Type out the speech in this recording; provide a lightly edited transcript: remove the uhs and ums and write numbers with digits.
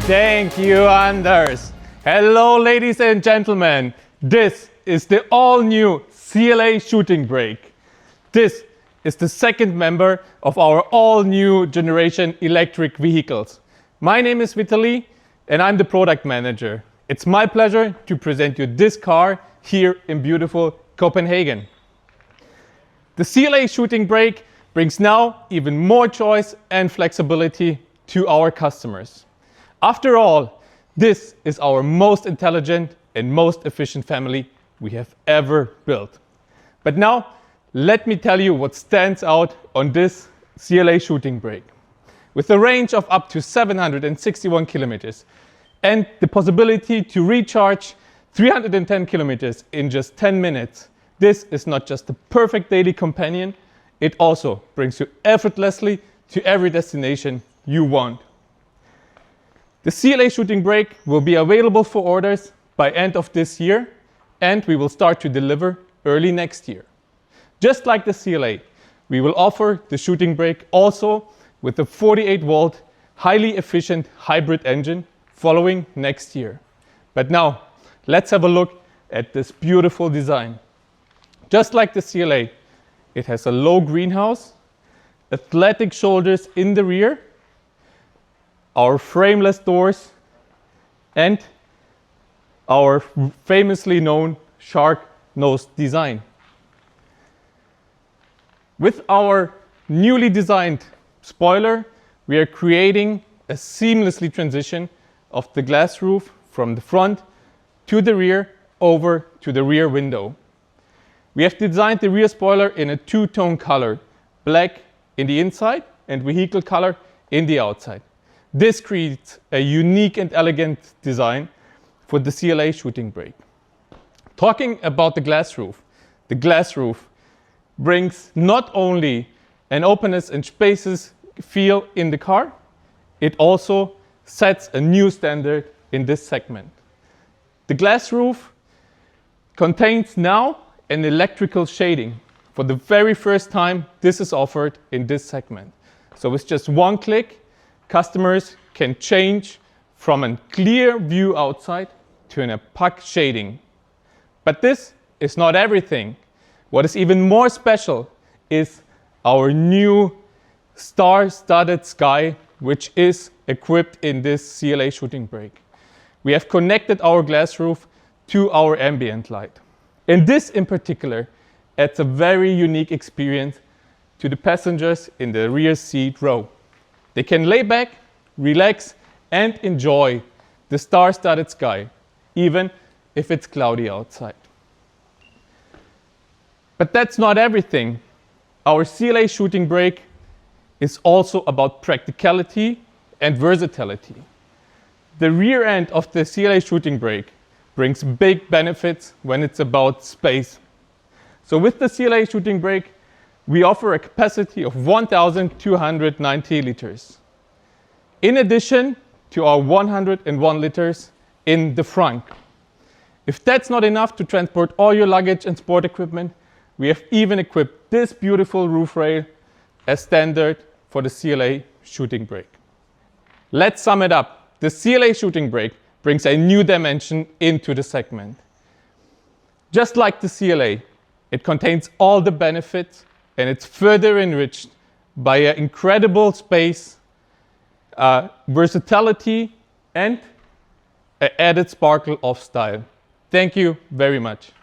Thank you, Anders. Hello, ladies and gentlemen. This is the all-new CLA Shooting Brake. This is the second member of our all-new generation electric vehicles. My name is Vitaly and I'm the product manager. It's my pleasure to present you this car here in beautiful Copenhagen. The CLA Shooting Brake brings now even more choice and flexibility to our customers. After all, this is our most intelligent and most efficient family we have ever built. But now, let me tell you what stands out on this CLA Shooting Brake. With a range of up to 761 kilometers and the possibility to recharge 310 kilometers in just 10 minutes, this is not just the perfect daily companion, it also brings you effortlessly to every destination you want. The CLA Shooting Brake will be available for orders by end of this year, and we will start to deliver early next year. Just like the CLA, we will offer the Shooting Brake also with a 48-volt, highly efficient hybrid engine following next year. But now, let's have a look at this beautiful design. Just like the CLA, it has a low greenhouse, athletic shoulders in the rear, our frameless doors, and our famously known shark nose design. With our newly designed spoiler, we are creating a seamlessly transition of the glass roof from the front to the rear over to the rear window. We have designed the rear spoiler in a two-tone color, black in the inside and vehicle color in the outside. This creates a unique and elegant design for the CLA Shooting Brake. Talking about the glass roof brings not only an openness and spacious feel in the car, it also sets a new standard in this segment. The glass roof contains now an electrical shading. For the very first time, this is offered in this segment. So with just one click, customers can change from a clear view outside to an opaque shading. But this is not everything. What is even more special is our new star-studded sky, which is equipped in this CLA Shooting Brake. We have connected our glass roof to our ambient light. And this in particular adds a very unique experience to the passengers in the rear seat row. They can lay back, relax, and enjoy the star-studded sky, even if it's cloudy outside. But that's not everything. Our CLA Shooting Brake is also about practicality and versatility. The rear end of the CLA Shooting Brake brings big benefits when it's about space. So with the CLA Shooting Brake, we offer a capacity of 1,290 liters. In addition to our 101 liters in the front. If that's not enough to transport all your luggage and sport equipment, we have even equipped this beautiful roof rail as standard for the CLA Shooting Brake. Let's sum it up. The CLA Shooting Brake brings a new dimension into the segment. Just like the CLA, it contains all the benefits and it's further enriched by an incredible space, versatility, and an added sparkle of style. Thank you very much.